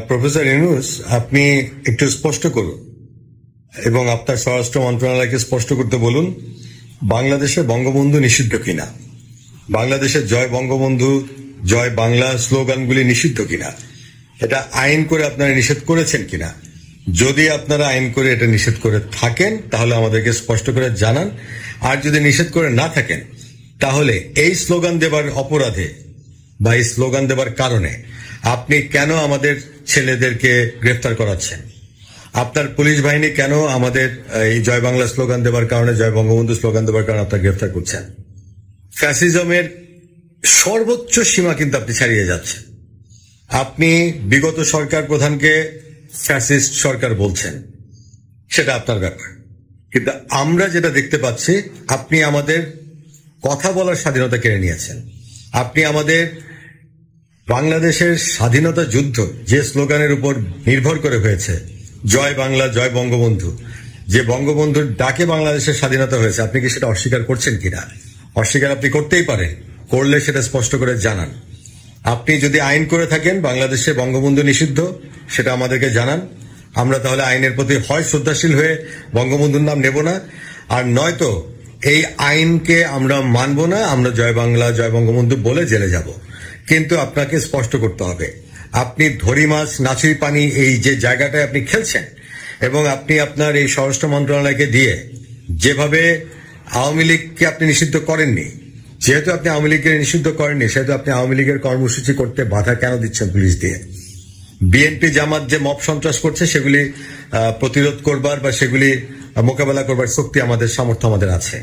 Professor Yunus, আপনি একটু স্পষ্ট করুন এবং আপনার স্বরাষ্ট্র মন্ত্রণালয়কে স্পষ্ট করতে বলুন বাংলাদেশে বঙ্গবন্ধু নিষিদ্ধ কিনা, বাংলাদেশে জয় বঙ্গবন্ধু জয় বাংলা স্লোগানগুলি নিষিদ্ধ কিনা, এটা আইন করে আপনারা নিষেধ করেছেন কিনা। যদি আপনারা আইন করে এটা নিষেধ করে থাকেন তাহলে আমাদেরকে স্পষ্ট করে জানান, আর যদি নিষেধ করে না থাকেন তাহলে এই স্লোগান দেবার অপরাধে বা এই স্লোগান দেবার কারণে আপনি কেন আমাদের ছেলেদেরকে গ্রেফতার করাচ্ছেন, আপনার পুলিশ বাহিনী কেন আমাদের এই জয় বাংলা স্লোগান দেবার কারণে, জয় বঙ্গবন্ধু স্লোগান দেবার কারণে আপনার গ্রেফতার করছেন। ফ্যাসিজমের সর্বোচ্চ সীমা কিন্তু আপনি ছাড়িয়ে যাচ্ছেন। আপনি বিগত সরকার প্রধানকে ফ্যাসিস্ট সরকার বলছেন, সেটা আপনার ব্যাপার, কিন্তু আমরা যেটা দেখতে পাচ্ছি আপনি আমাদের কথা বলার স্বাধীনতা কেড়ে নিয়েছেন। আপনি আমাদের বাংলাদেশের স্বাধীনতা যুদ্ধ যে স্লোগানের উপর নির্ভর করে হয়েছে, জয় বাংলা জয় বঙ্গবন্ধু, যে বঙ্গবন্ধুর ডাকে বাংলাদেশের স্বাধীনতা হয়েছে, আপনি কি সেটা অস্বীকার করছেন কিনা? অস্বীকার আপনি করতেই পারেন, করলে সেটা স্পষ্ট করে জানান। আপনি যদি আইন করে থাকেন বাংলাদেশে বঙ্গবন্ধু নিষিদ্ধ, সেটা আমাদেরকে জানান। আমরা তাহলে আইনের প্রতি হয় শ্রদ্ধাশীল হয়ে বঙ্গবন্ধুর নাম নেব না, আর নয়তো এই আইনকে আমরা মানব না, আমরা জয় বাংলা জয় বঙ্গবন্ধু বলে জেলে যাব। কিন্তু আপনাকে স্পষ্ট করতে হবে আপনি ধরি মাছ নাচুই পানি এই যে জায়গাটায় আপনি খেলছেন, এবং আপনি আপনার এই স্বরাষ্ট্র মন্ত্রণালয়কে দিয়ে যেভাবে আওয়ামী লীগকে আপনি নিষিদ্ধ করেননি, যেহেতু আপনি আওয়ামী লীগকে নিষিদ্ধ করেননি সেহেতু আপনি আওয়ামী লীগের কর্মসূচি করতে বাধা কেন দিচ্ছেন পুলিশ দিয়ে? বিএনপি জামাত যে মব সন্ত্রাস করছে সেগুলি প্রতিরোধ করবার বা সেগুলি মোকাবেলা করবার শক্তি আমাদের, সামর্থ্য আমাদের আছে,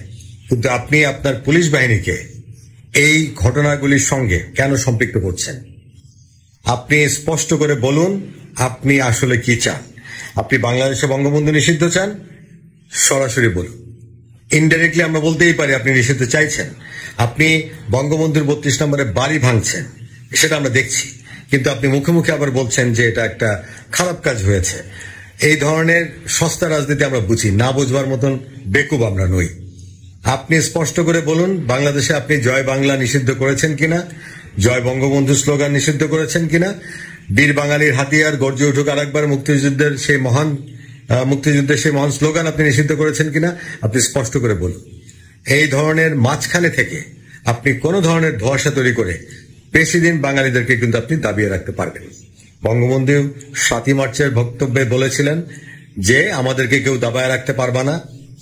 কিন্তু আপনি আপনার পুলিশ বাহিনীকে এই ঘটনাগুলির সঙ্গে কেন সম্পৃক্ত করছেন? আপনি স্পষ্ট করে বলুন আপনি আসলে কি চান। আপনি বাংলাদেশে বঙ্গবন্ধু নিষিদ্ধ চান, সরাসরি বলুন। ইনডাইরেক্টলি আমরা বলতেই পারি আপনি নিষিদ্ধ চাইছেন। আপনি বঙ্গবন্ধুর 32 নম্বরে বাড়ি ভাঙছেন, সেটা আমরা দেখছি, কিন্তু আপনি মুখে মুখে আবার বলছেন যে এটা একটা খারাপ কাজ হয়েছে। এই ধরনের সস্তা রাজনীতি আমরা বুঝি না, বুঝবার মতন বেকুব আমরা নই। আপনি স্পষ্ট করে বলুন বাংলাদেশে আপনি জয় বাংলা নিষিদ্ধ করেছেন কিনা, জয় বঙ্গবন্ধু স্লোগান নিষিদ্ধ করেছেন কিনা, বীর বাঙালির হাতিয়ার গর্জে উঠুক আরেকবার মুক্তিযুদ্ধের সেই মহান স্লোগান আপনি নিষিদ্ধ করেছেন কিনা, আপনি স্পষ্ট করে বলুন। এই ধরনের মাঝখানে থেকে আপনি কোন ধরনের ধোঁয়াশা তৈরি করে বেশি দিন বাঙালিদেরকে কিন্তু আপনি দাবিয়ে রাখতে পারবেন। বঙ্গবন্ধু 7ই মার্চের বক্তব্যে বলেছিলেন যে আমাদেরকে কেউ দাবায় রাখতে পারবা না,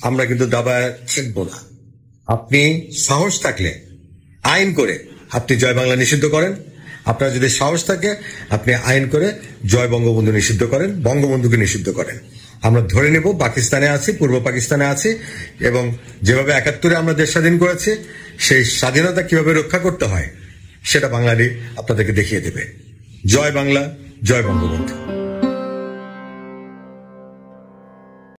আমরা কিন্তু দাবায় শিখবো না। আপনি সাহস থাকলে আইন করে আপনি জয় বাংলা নিষিদ্ধ করেন, আপনার যদি সাহস থাকে আপনি আইন করে জয় বঙ্গবন্ধু নিষিদ্ধ করেন, বঙ্গবন্ধুকে নিষিদ্ধ করেন। আমরা ধরে নেব পাকিস্তানে আছি, পূর্ব পাকিস্তানে আছি, এবং যেভাবে 71-এ আমরা দেশ স্বাধীন করেছি সেই স্বাধীনতা কিভাবে রক্ষা করতে হয় সেটা বাঙালি আপনাদেরকে দেখিয়ে দেবে। জয় বাংলা জয় বঙ্গবন্ধু।